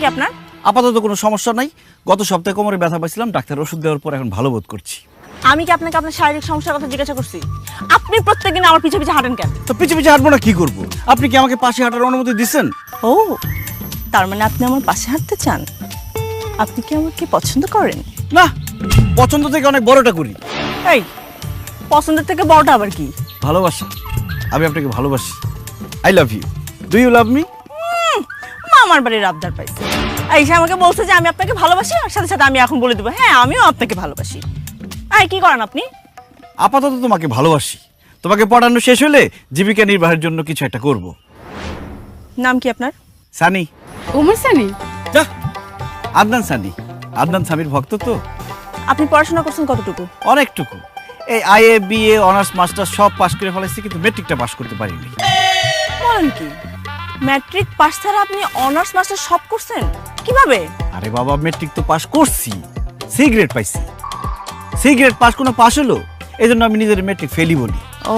কি আপনার? আপাতত কোনো সমস্যা নাই। গত সপ্তাহে কোমরে ব্যথা পাইছিলাম, ডাক্তার ওষুধ দেওয়ার পর এখন ভালো বোধ করছি। আমি কি আপনাকে আপনার শারীরিক সমস্যার কথা জিজ্ঞাসা করছি? আপনি প্রত্যেকদিন আমার পিছে পিছে হাঁটেন কেন? তো পিছে পিছে হাঁটবো না কি করব? আপনি কি আমাকে পাশে হাঁটার অনুমতি দিচ্ছেন? ও, তার মানে আপনি আমার পাশে হাঁটতে চান? আপনি কি আমাকে পছন্দ করেন? না, পছন্দ থেকে অনেক বড়টা করি। এই, পছন্দের থেকে বড়টা আবার কি? ভালোবাসা। আমি আপনাকে ভালোবাসি। I love you. Do you love me? আমার বাড়ির আবদার পাইছে। আইসা আমাকে বলছে যে আমি আপনাকে ভালোবাসি, আর সাথে সাথে আমি এখন বলে দেবো হ্যাঁ আমিও আপনাকে ভালোবাসি। আই, কি করেন আপনি? আপাতত তোমাকে ভালোবাসি। তোমাকে পড়ানো শেষ হলে জীবিকা নির্বাহের জন্য কিছু একটা করব। নাম কি আপনার? সানি। ওমর সানি? যা, আদনান সানি। আদনান স্বামীর ভক্ত তো। আপনি পড়াশোনা করছেন কতটুকু? অনেকটুকু। এই আইএ বিএ অনার্স মাস্টার সব পাশ করে ফেলাইছি, কিন্তু মেট্রিকটা পাশ করতে পারিনি। বলেন কি, ম্যাট্রিক পাস ছাড়া আপনি অনার্স মাস্টার সব করছেন? কিভাবে? আরে বাবা, মেট্রিক তো পাশ করছি, সি গ্রেড পাইছি। সি গ্রেড পাশ কোনো পাশ হলো, এই জন্য আমি নিজের মেট্রিক ফেলই বলি। ও